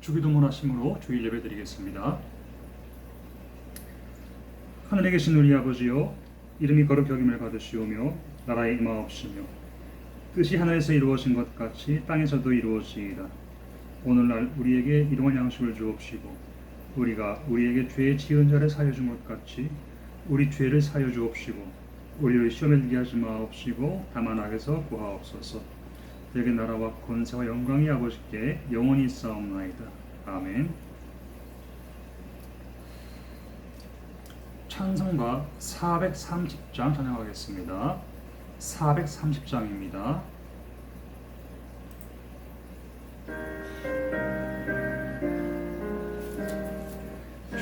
주기도문 하심으로 주일 예배 드리겠습니다. 하늘에 계신 우리 아버지여, 이름이 거룩히 여김을 받으시오며 나라의 임하옵시며 뜻이 하늘에서 이루어진 것 같이 땅에서도 이루어지이다. 오늘날 우리에게 일용할 양식을 주옵시고 우리가 우리에게 죄 지은 자를 사하여 준 것 같이 우리 죄를 사하여 주옵시고 우리를 시험에 들게 하지 마옵시고 다만 악에서 구하옵소서. 대개 나라와 권세와 영광이 아버지께 영원히 있사옵나이다. 아멘. 찬송가 430장 찬양하겠습니다. 430장입니다.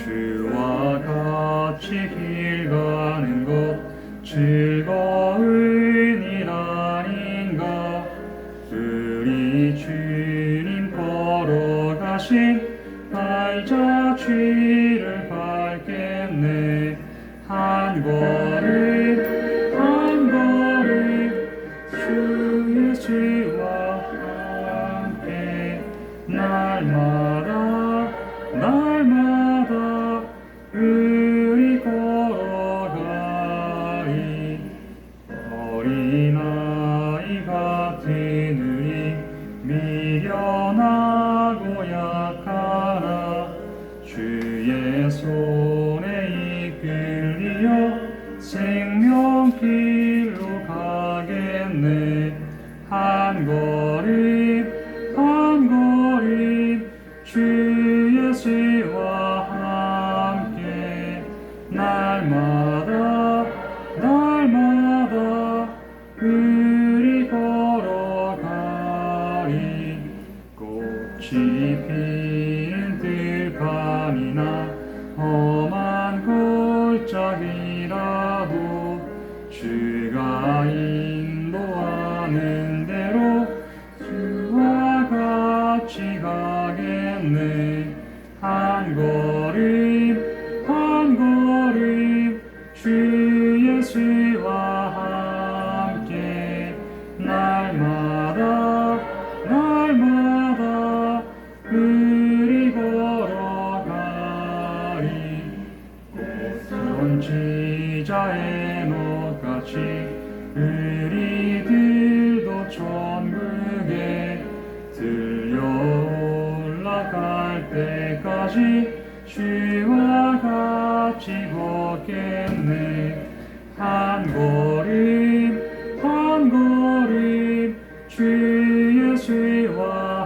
주와 같이 길 가는 것 즐거운 일 아닌가. 우리 주님 걸어가신 발자 취를 밟겠네. 한 걸음 한 걸음 주 예수와 함께 날마다 날마다 우리 걸어가리. 어린아이 같은 우리 미련하고 약하나 주의 손에 이끌리어 생명길로 가겠네. 한 걸음 한 걸음 주 예수와 함께 날마다 날마다 우리 걸어가리. 꽃이 피는 들판이나 험한 골짜기라도 주가 인도하는 대로 주와 같이 가겠네. 한 걸음 한 걸음 주 예수와 함께 날마다 날마다 우리 걸어가리. 꽃은 지자의 못같이 우리들도 천국에 들려 올라갈 때까지 주와 같이 걷겠네. 한 걸음 한 걸음 주 예수와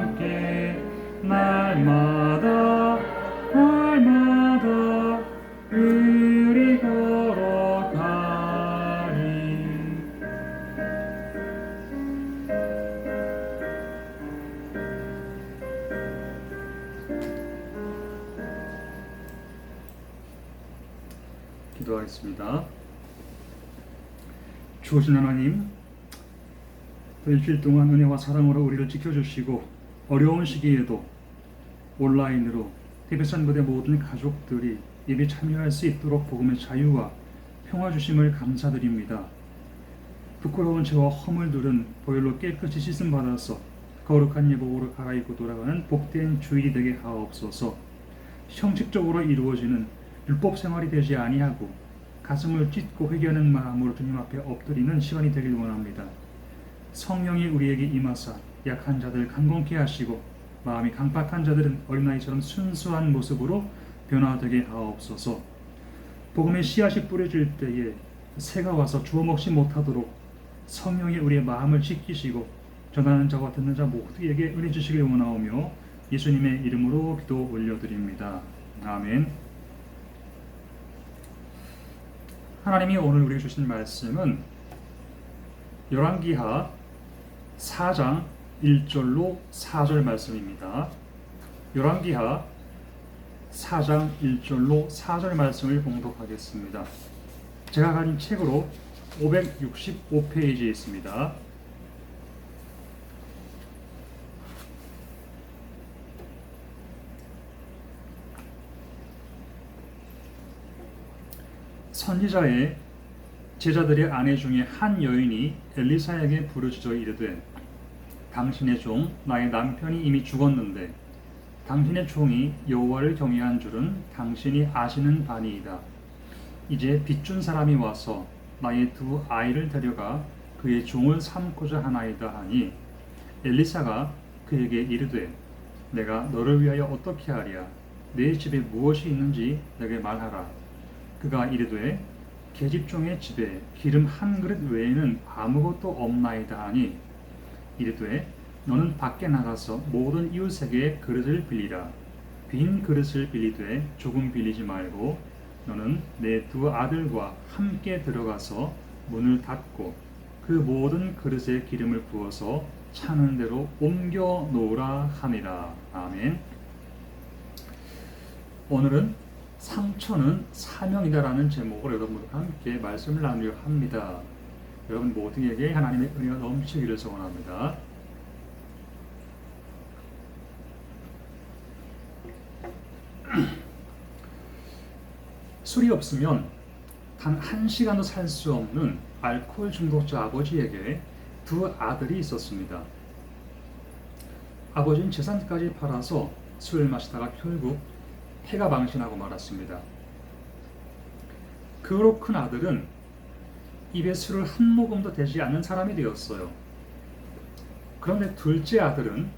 함께 날마다 날마다 우리 걸어가리. 기도하겠습니다. 주오신 하나님, 또 일주일 동안 은혜와 사랑으로 우리를 지켜주시고 어려운 시기에도 온라인으로 TBS 모든 가족들이 예배 참여할 수 있도록 복음의 자유와 평화 주심을 감사드립니다. 부끄러운 죄와 허물들은 보혈로 깨끗이 씻음 받아서 거룩한 예복으로 갈아입고 돌아가는 복된 주일이 되게 하옵소서. 형식적으로 이루어지는 율법 생활이 되지 아니하고 가슴을 찢고 회개하는 마음으로 주님 앞에 엎드리는 시간이 되길 원합니다. 성령이 우리에게 임하사 약한 자들 강건케 하시고 마음이 강팍한 자들은 어린아이처럼 순수한 모습으로 변화되게 하옵소서. 복음의 씨앗이 뿌려질 때에 새가 와서 주워 먹지 못하도록 성령이 우리의 마음을 지키시고 전하는 자와 듣는 자 모두에게 은혜 주시길 원하오며 예수님의 이름으로 기도 올려드립니다. 아멘. 하나님이 오늘 우리에게 주신 말씀은 열왕기하 4장 1절로 4절 말씀입니다. 열왕기하 4장 1절로 4절 말씀을 봉독하겠습니다. 제가 가진 책으로 565페이지에 있습니다. 선지자의 제자들의 아내 중에 한 여인이 엘리사에게 부르짖어 이르되 당신의 종 나의 남편이 이미 죽었는데 당신의 종이 여호와를 경외한 줄은 당신이 아시는 바니이다. 이제 빚준 사람이 와서 나의 두 아이를 데려가 그의 종을 삼고자 하나이다 하니 엘리사가 그에게 이르되 내가 너를 위하여 어떻게 하랴? 내 집에 무엇이 있는지 내게 말하라. 그가 이르되 계집종의 집에 기름 한 그릇 외에는 아무것도 없나이다 하니 이르되 너는 밖에 나가서 모든 이웃에게 그릇을 빌리라. 빈 그릇을 빌리되 조금 빌리지 말고 너는 내 두 아들과 함께 들어가서 문을 닫고 그 모든 그릇에 기름을 부어서 차는 대로 옮겨 놓으라 하니라. 아멘. 오늘은 상처는 사명이다라는 제목으로 여러분과 함께 말씀을 나누려 합니다. 여러분 모두에게 하나님의 은혜가 넘치기를 소원합니다. 술이 없으면 단 한 시간도 살 수 없는 알코올 중독자 아버지에게 두 아들이 있었습니다. 아버지는 재산까지 팔아서 술을 마시다가 결국 폐가 망신하고 말았습니다. 그 후로 큰 아들은 입에 술을 한 모금도 대지 않는 사람이 되었어요. 그런데 둘째 아들은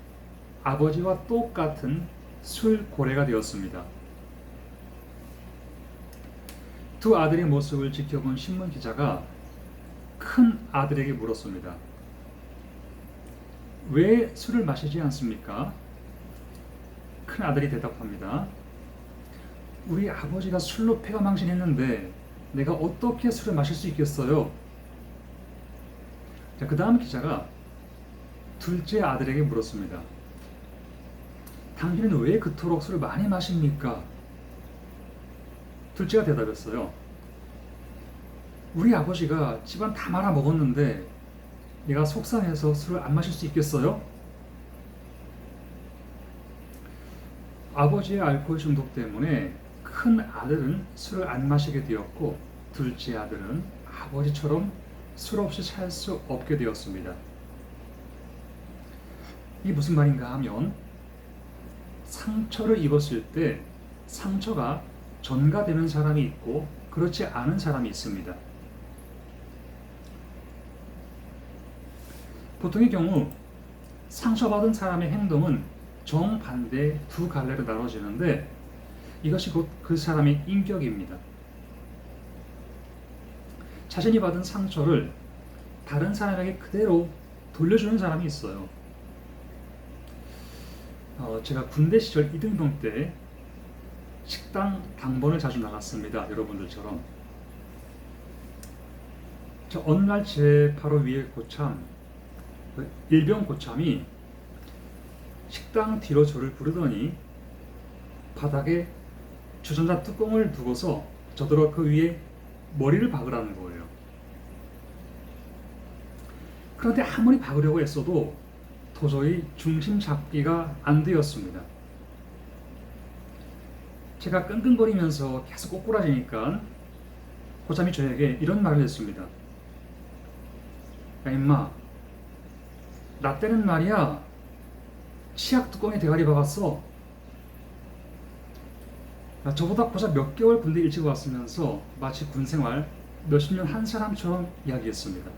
아버지와 똑같은 술 고래가 되었습니다. 두 아들의 모습을 지켜본 신문 기자가 큰 아들에게 물었습니다. 왜 술을 마시지 않습니까? 큰 아들이 대답합니다. 우리 아버지가 술로 폐가 망신했는데 내가 어떻게 술을 마실 수 있겠어요? 그 다음 기자가 둘째 아들에게 물었습니다. 당신은 왜 그토록 술을 많이 마십니까? 둘째가 대답했어요. 우리 아버지가 집안 다 말아 먹었는데 내가 속상해서 술을 안 마실 수 있겠어요? 아버지의 알코올 중독 때문에 큰 아들은 술을 안 마시게 되었고 둘째 아들은 아버지처럼 술 없이 살 수 없게 되었습니다. 이게 무슨 말인가 하면 상처를 입었을 때 상처가 전가되는 사람이 있고 그렇지 않은 사람이 있습니다. 보통의 경우 상처받은 사람의 행동은 정반대 두 갈래로 나눠지는데 이것이 곧 그 사람의 인격입니다. 자신이 받은 상처를 다른 사람에게 그대로 돌려주는 사람이 있어요. 제가 군대 시절 이등병 때 식당 당번을 자주 나갔습니다. 여러분들처럼. 어느 날 제 바로 위에 고참, 일병 고참이 식당 뒤로 저를 부르더니 바닥에 주전자 뚜껑을 두고서 저더러 그 위에 머리를 박으라는 거예요. 그런데 아무리 박으려고 했어도 도저히 중심 잡기가 안 되었습니다. 제가 끙끙거리면서 계속 꼬꾸라지니까 고참이 저에게 이런 말을 했습니다. 야 임마, 나 때는 말이야 치약 뚜껑에 대가리 박았어. 저보다 고작 몇 개월 군대 일찍 왔으면서 마치 군생활 몇십 년 한 사람처럼 이야기했습니다.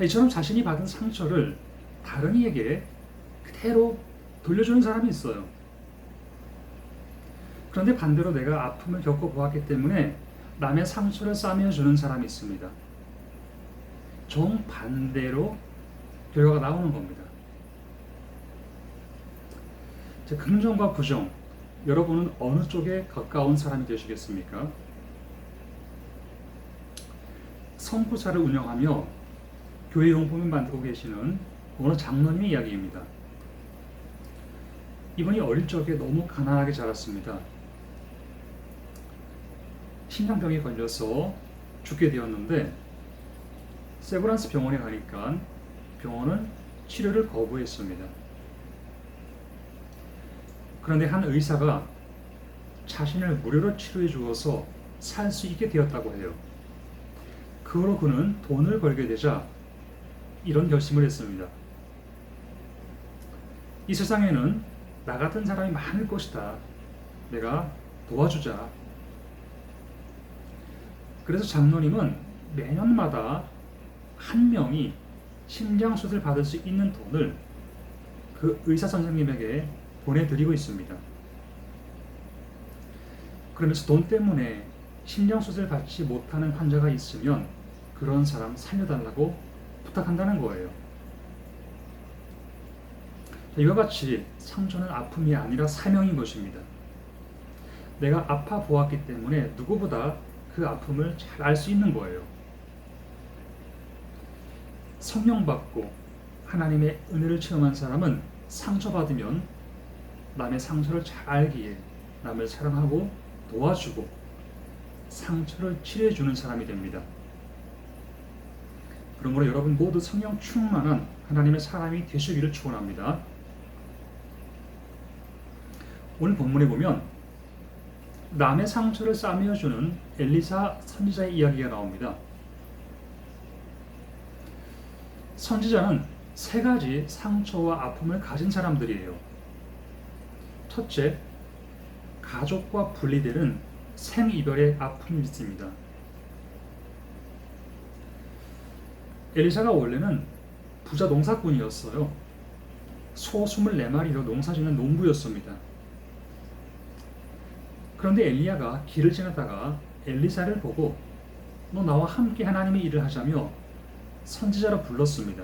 이처럼 자신이 받은 상처를 다른 이에게 그대로 돌려주는 사람이 있어요. 그런데 반대로 내가 아픔을 겪어보았기 때문에 남의 상처를 싸매주는 사람이 있습니다. 정반대로 결과가 나오는 겁니다. 긍정과 부정, 여러분은 어느 쪽에 가까운 사람이 되시겠습니까? 선교사를 운영하며 교회 용품을 만들고 계시는 어느 장로님의 이야기입니다. 이분이 어릴 적에 너무 가난하게 자랐습니다. 심장병에 걸려서 죽게 되었는데 세브란스 병원에 가니까 병원은 치료를 거부했습니다. 그런데 한 의사가 자신을 무료로 치료해 주어서 살 수 있게 되었다고 해요. 그 후로 그는 돈을 벌게 되자 이런 결심을 했습니다. 이 세상에는 나 같은 사람이 많을 것이다. 내가 도와주자. 그래서 장로님은 매년마다 한 명이 심장수술 받을 수 있는 돈을 그 의사 선생님에게 보내드리고 있습니다. 그러면서 돈 때문에 심장수술 받지 못하는 환자가 있으면 그런 사람 살려달라고 부탁한다는 거예요. 이와 같이 상처는 아픔이 아니라 사명인 것입니다. 내가 아파 보았기 때문에 누구보다 그 아픔을 잘 알 수 있는 거예요. 성령 받고 하나님의 은혜를 체험한 사람은 상처받으면 남의 상처를 잘 알기에 남을 사랑하고 도와주고 상처를 치료해주는 사람이 됩니다. 그러므로 여러분 모두 성령 충만한 하나님의 사람이 되시기를 축원합니다. 오늘 본문에 보면 남의 상처를 싸매어주는 엘리사 선지자의 이야기가 나옵니다. 선지자는 세 가지 상처와 아픔을 가진 사람들이에요. 첫째, 가족과 분리되는 생이별의 아픔이 있습니다. 엘리사가 원래는 부자 농사꾼이었어요. 소 24마리로 농사짓는 농부였습니다. 그런데 엘리야가 길을 지나다가 엘리사를 보고 너 나와 함께 하나님의 일을 하자며 선지자로 불렀습니다.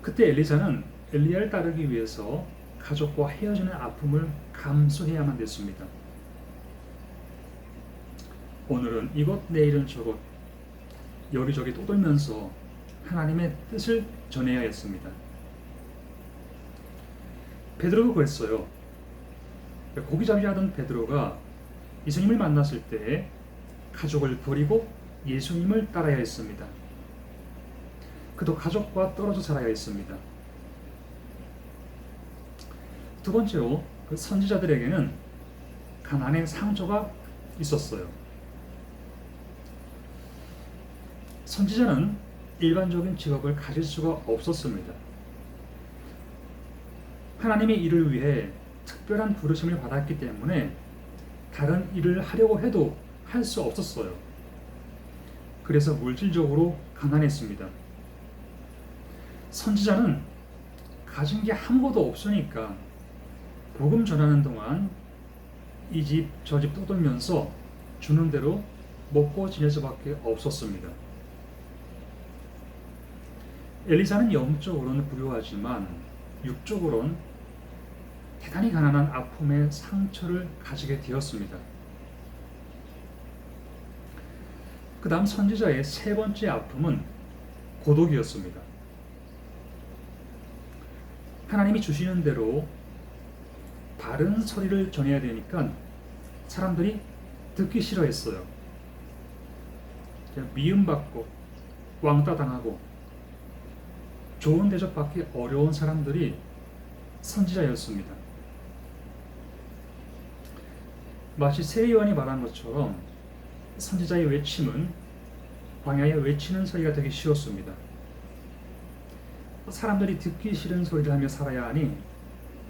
그때 엘리사는 엘리야를 따르기 위해서 가족과 헤어지는 아픔을 감수해야만 됐습니다. 오늘은 이곳 내일은 저곳 여기저기 떠돌면서 하나님의 뜻을 전해야 했습니다. 베드로도 그랬어요. 고기잡이 하던 베드로가 예수님을 만났을 때 가족을 버리고 예수님을 따라야 했습니다. 그도 가족과 떨어져 살아야 했습니다. 두 번째로 그 선지자들에게는 가난의 상처가 있었어요. 선지자는 일반적인 직업을 가질 수가 없었습니다. 하나님의 일을 위해 특별한 부르심을 받았기 때문에 다른 일을 하려고 해도 할 수 없었어요. 그래서 물질적으로 가난했습니다. 선지자는 가진 게 아무것도 없으니까 복음 전하는 동안 이 집 저 집 떠돌면서 주는 대로 먹고 지낼 수밖에 없었습니다. 엘리사는 영적으로는 부유하지만 육적으로는 대단히 가난한 아픔의 상처를 가지게 되었습니다. 그 다음 선지자의 세 번째 아픔은 고독이었습니다. 하나님이 주시는 대로 바른 소리를 전해야 되니까 사람들이 듣기 싫어했어요. 미움받고 왕따당하고 좋은 대접받기 어려운 사람들이 선지자였습니다. 마치 세례요한이 말한 것처럼 선지자의 외침은 광야에 외치는 소리가 되기 쉬웠습니다. 사람들이 듣기 싫은 소리를 하며 살아야 하니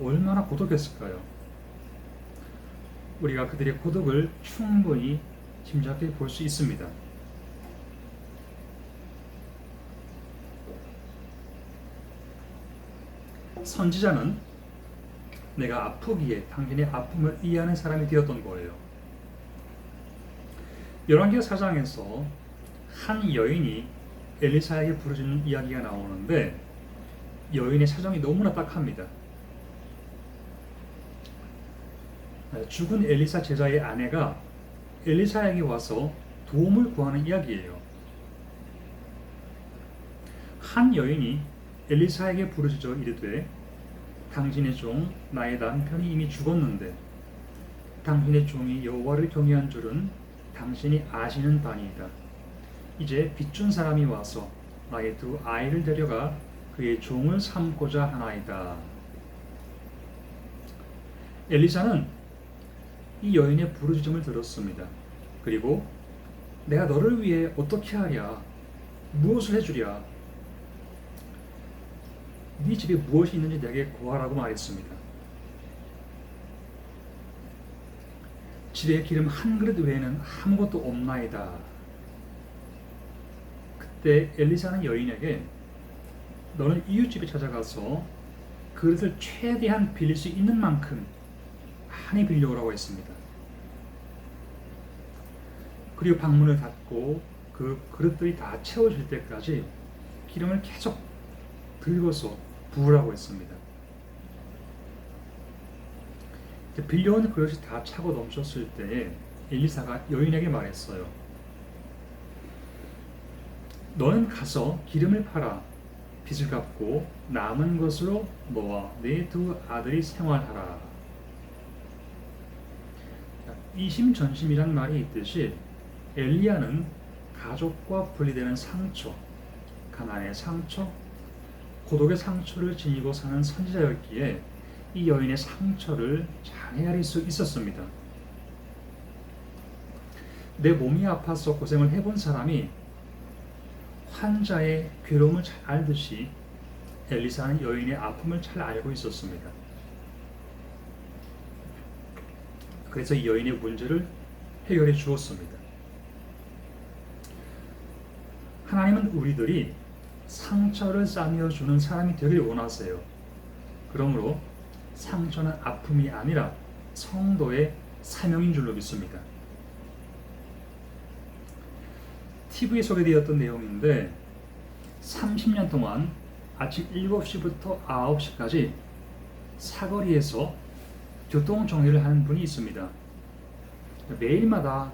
얼마나 고독했을까요? 우리가 그들의 고독을 충분히 짐작해 볼 수 있습니다. 선지자는 내가 아프기에 당신의 아픔을 이해하는 사람이 되었던 거예요. 열왕기하 4장에서 한 여인이 엘리사에게 부르짖는 이야기가 나오는데 여인의 사정이 너무나 딱합니다. 죽은 엘리사 제자의 아내가 엘리사에게 와서 도움을 구하는 이야기예요. 한 여인이 엘리사에게 부르짖어 이르되 당신의 종 나의 남편이 이미 죽었는데 당신의 종이 여호와를 경외한 줄은 당신이 아시는 바니이다. 이제 빚준 사람이 와서 나의 두 아이를 데려가 그의 종을 삼고자 하나이다. 엘리사는 이 여인의 부르짖음을 들었습니다. 그리고 내가 너를 위해 어떻게 하랴? 무엇을 해주랴? 네 집에 무엇이 있는지 내게 구하라고 말했습니다. 집에 기름 한 그릇 외에는 아무것도 없나이다. 그때 엘리사는 여인에게 너는 이웃집에 찾아가서 그릇을 최대한 빌릴 수 있는 만큼 많이 빌려오라고 했습니다. 그리고 방문을 닫고 그 그릇들이 다 채워질 때까지 기름을 계속 들고서 부으라고 했습니다. 빌려온 그릇이 다 차고 넘쳤을 때에 엘리사가 여인에게 말했어요. 너는 가서 기름을 팔아 빚을 갚고 남은 것으로 너와 네 두 아들이 생활하라. 이심전심이란 말이 있듯이 엘리야는 가족과 분리되는 상처, 가난의 상처, 고독의 상처를 지니고 사는 선지자였기에 이 여인의 상처를 잘 헤아릴 수 있었습니다. 내 몸이 아파서 고생을 해본 사람이 환자의 괴로움을 잘 알듯이 엘리사는 여인의 아픔을 잘 알고 있었습니다. 그래서 이 여인의 문제를 해결해 주었습니다. 하나님은 우리들이 상처를 싸매어 주는 사람이 되길 원하세요. 그러므로 상처는 아픔이 아니라 성도의 사명인 줄로 믿습니다. TV에 소개되었던 내용인데 30년 동안 아침 7시부터 9시까지 사거리에서 교통 정리를 하는 분이 있습니다. 매일마다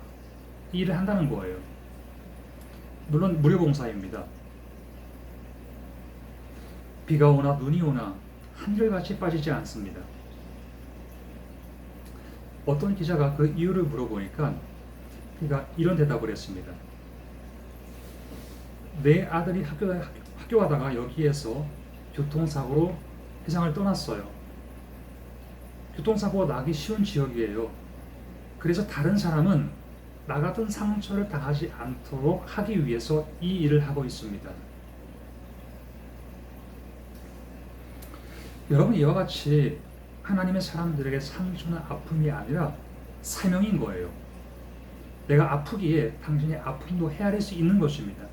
일을 한다는 거예요. 물론 무료 봉사입니다. 비가 오나 눈이 오나 한결같이 빠지지 않습니다. 어떤 기자가 그 이유를 물어보니까 그가 이런 대답을 했습니다. 내 아들이 학교 가다가 여기에서 교통사고로 세상을 떠났어요. 교통사고가 나기 쉬운 지역이에요. 그래서 다른 사람은 나 같은 상처를 당하지 않도록 하기 위해서 이 일을 하고 있습니다. 여러분, 이와 같이 하나님의 사람들에게 상처는 아픔이 아니라 사명인 거예요. 내가 아프기에 당신의 아픔도 헤아릴 수 있는 것입니다.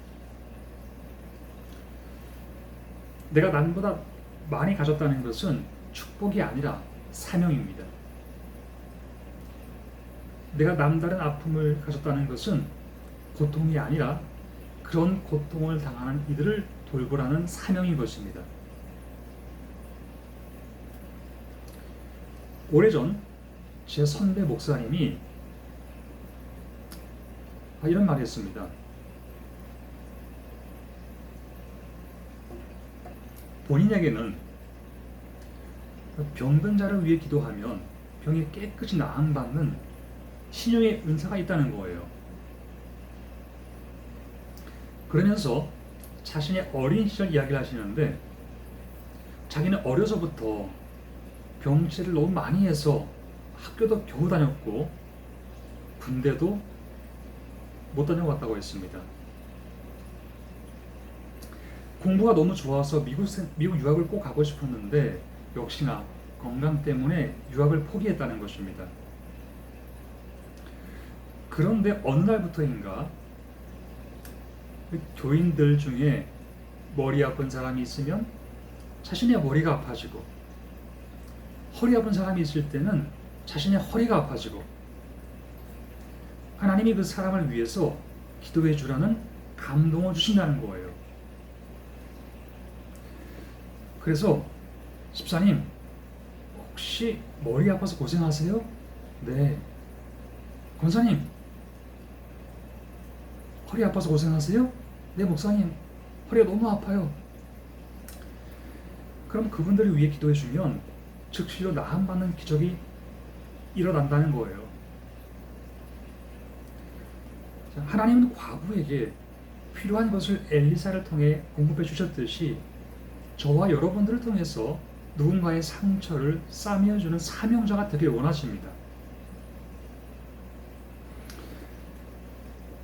내가 남보다 많이 가졌다는 것은 축복이 아니라 사명입니다. 내가 남다른 아픔을 가졌다는 것은 고통이 아니라 그런 고통을 당하는 이들을 돌보라는 사명인 것입니다. 오래전 제 선배 목사님이 이런 말을 했습니다. 본인에게는 병든 자를 위해 기도하면 병이 깨끗이 나음받는 신령의 은사가 있다는 거예요. 그러면서 자신의 어린 시절 이야기를 하시는데 자기는 어려서부터 병치를 너무 많이 해서 학교도 겨우 다녔고 군대도 못 다녀왔다고 했습니다. 공부가 너무 좋아서 미국 유학을 꼭 가고 싶었는데 역시나 건강 때문에 유학을 포기했다는 것입니다. 그런데 어느 날부터인가 교인들 중에 머리 아픈 사람이 있으면 자신의 머리가 아파지고 허리 아픈 사람이 있을 때는 자신의 허리가 아파지고 하나님이 그 사람을 위해서 기도해 주라는 감동을 주신다는 거예요. 그래서 집사님, 혹시 머리 아파서 고생하세요? 네. 권사님, 허리 아파서 고생하세요? 네, 목사님, 허리가 너무 아파요. 그럼 그분들을 위해 기도해 주면 즉시로 나음받는 기적이 일어난다는 거예요. 하나님은 과부에게 필요한 것을 엘리사를 통해 공급해 주셨듯이 저와 여러분들을 통해서 누군가의 상처를 싸매어주는 사명자가 되길 원하십니다.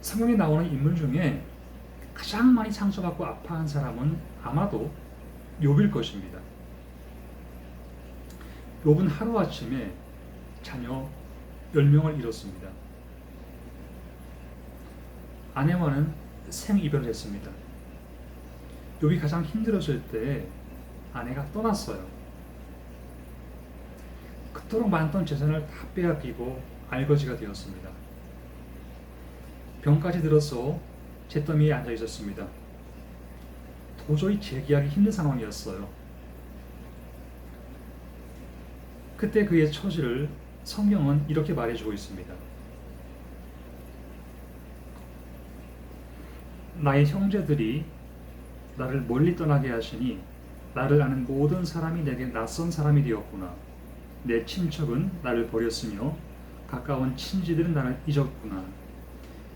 성경에 나오는 인물 중에 가장 많이 상처받고 아파한 사람은 아마도 욥일 것입니다. 욥은 하루아침에 자녀 10명을 잃었습니다. 아내와는 생이별을 했습니다. 욥이 가장 힘들었을 때 아내가 떠났어요. 그토록 많던 재산을 다 빼앗기고 알거지가 되었습니다. 병까지 들어서 잿더미에 앉아 있었습니다. 도저히 재기하기 힘든 상황이었어요. 그때 그의 처지를 성경은 이렇게 말해주고 있습니다. 나의 형제들이 나를 멀리 떠나게 하시니 나를 아는 모든 사람이 내게 낯선 사람이 되었구나. 내 친척은 나를 버렸으며 가까운 친지들은 나를 잊었구나.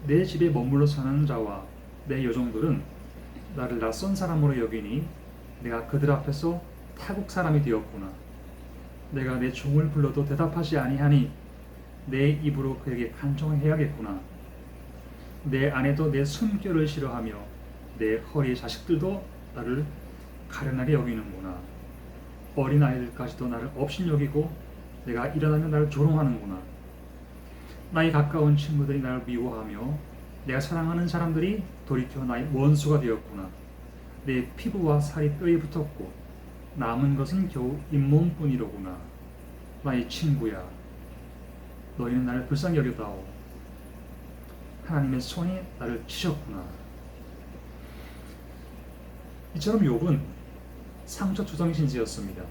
내 집에 머물러 사는 자와 내 여종들은 나를 낯선 사람으로 여기니 내가 그들 앞에서 타국 사람이 되었구나. 내가 내 종을 불러도 대답하지 아니하니 내 입으로 그에게 간청해야겠구나. 내 아내도 내 숨결을 싫어하며 내 허리의 자식들도 나를 가련하게 여기는구나. 어린아이들까지도 나를 업신여기고 내가 일어나면 나를 조롱하는구나. 나의 가까운 친구들이 나를 미워하며 내가 사랑하는 사람들이 돌이켜 나의 원수가 되었구나. 내 피부와 살이 뼈에 붙었고 남은 것은 겨우 잇몸뿐이로구나. 나의 친구야, 너희는 나를 불쌍히 여겨다오. 하나님의 손이 나를 치셨구나. 이처럼 욥은 상처투성이 신세였습니다.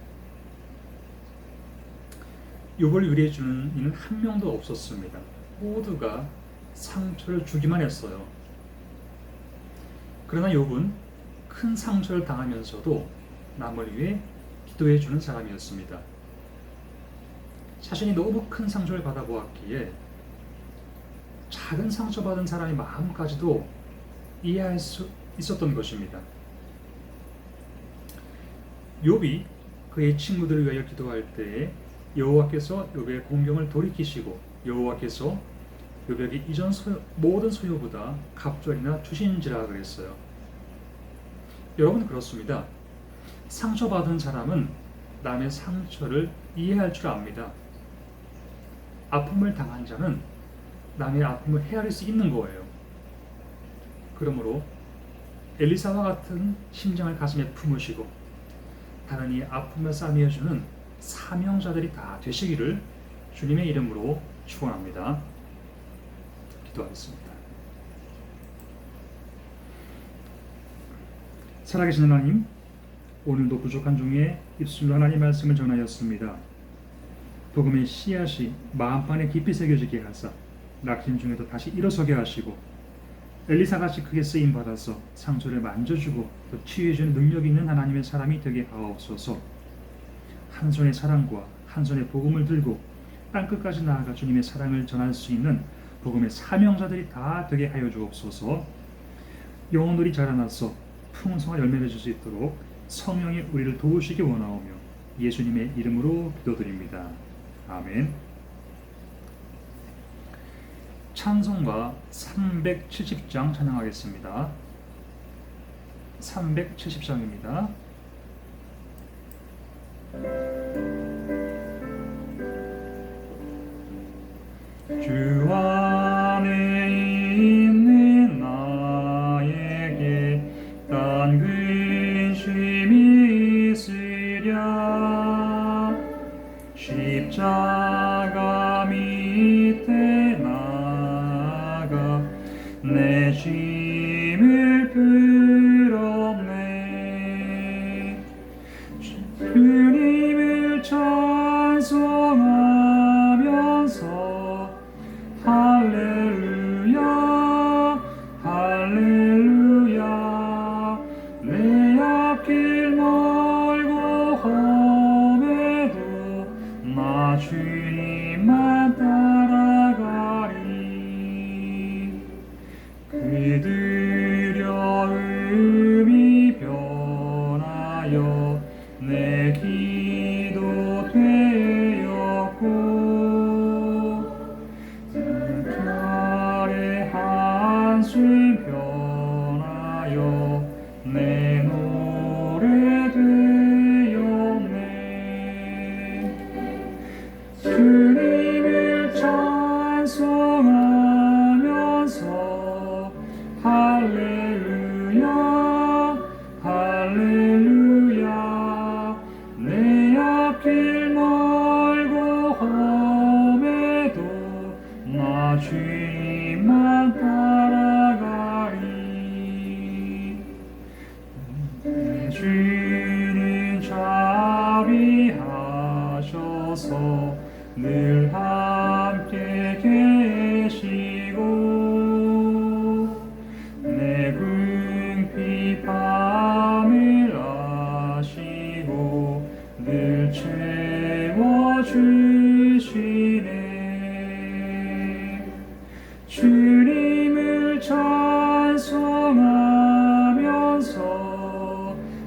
욥을 위로해주는 이는 한 명도 없었습니다. 모두가 상처를 주기만 했어요. 그러나 욥은 큰 상처를 당하면서도 남을 위해 기도해주는 사람이었습니다. 자신이 너무 큰 상처를 받아보았기에 작은 상처받은 사람의 마음까지도 이해할 수 있었던 것입니다. 욥이 그의 친구들을 위하여 기도할 때에 여호와께서 욥의 공경을 돌이키시고 여호와께서 욥에게 이전 모든 소유보다 갑절이나 주신지라 그랬어요. 여러분, 그렇습니다. 상처받은 사람은 남의 상처를 이해할 줄 압니다. 아픔을 당한 자는 남의 아픔을 헤아릴 수 있는 거예요. 그러므로 엘리사와 같은 심정을 가슴에 품으시고 다른 이의 아픔을 싸매어주는 사명자들이 다 되시기를 주님의 이름으로 축원합니다. 기도하겠습니다. 살아계신 하나님, 오늘도 부족한 중에 입술로 하나님 말씀을 전하였습니다. 복음의 씨앗이 마음판에 깊이 새겨지게 하사 낙심 중에도 다시 일어서게 하시고 엘리사같이 크게 쓰임받아서 상처를 만져주고 또 치유해주는 능력이 있는 하나님의 사람이 되게 하옵소서. 한 손의 사랑과 한 손의 복음을 들고 땅끝까지 나아가 주님의 사랑을 전할 수 있는 복음의 사명자들이 다 되게 하여 주옵소서. 영혼들이 자라나서 풍성한 열매를 줄 수 있도록 성령이 우리를 도우시기 원하오며 예수님의 이름으로 기도드립니다. 아멘. 찬송가 370장 찬양하겠습니다. 370장입니다. 주 안에 있는 나에게 딴 근심이 있으랴. 십자가 밑에 나가 내 짐을 풀었네. 주님을 찬송하면서 할렐루야 할렐루야. 내 앞길 멀고 험해도 나 주님만 따라가리. 그들여 음이 변하여 내 기도 되었고 별의 한숨 변하여 내 노래 되었고 주시고 늘 채워주시네. 주님을 찬송하면서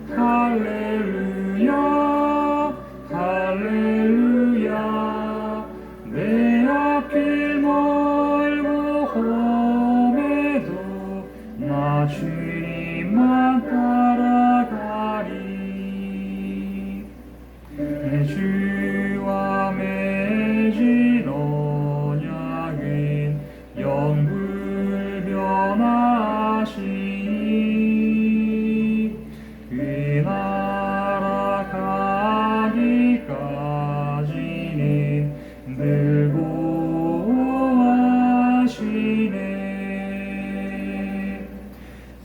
할렐루야 할렐루야. 내 앞길 멀고 험해도 나 주님만 따라가리. 내 주와 맺은 언약은 영불변하시니 그 나라 가기까지는 늘 보호하시네.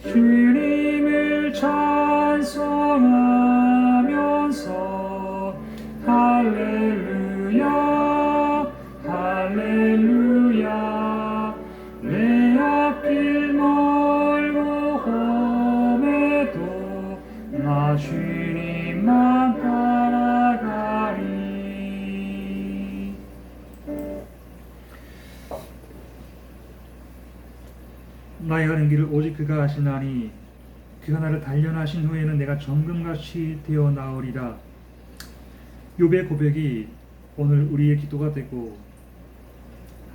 주님을 찬송하면서 할렐루야 할렐루야. 내 앞길 멀고 험해도 나 주님만 따라가리. 나의 가는 길을 오직 그가 아시나니 그가 나를 단련하신 후에는 내가 정금같이 되어 나으리라. 욥의 고백이 오늘 우리의 기도가 되고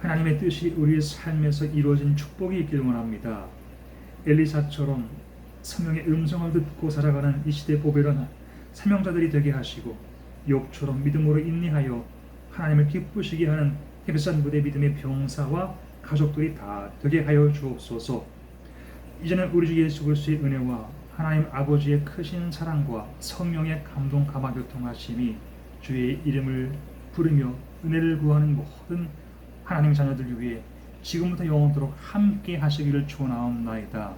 하나님의 뜻이 우리의 삶에서 이루어진 축복이 있기를 원합니다. 엘리사처럼 성령의 음성을 듣고 살아가는 이 시대 보배로운 사명자들이 되게 하시고 욥처럼 믿음으로 인내하여 하나님을 기쁘시게 하는 헤베산 부대 믿음의 병사와 가족들이 다 되게 하여 주옵소서. 이제는 우리 주 예수 그리스도의 은혜와 하나님 아버지의 크신 사랑과 성령의 감동 감화 교통하심이 주의 이름을 부르며 은혜를 구하는 모든 하나님 자녀들 위해 지금부터 영원토록 함께 하시기를 축원하옵나이다.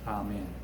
아멘.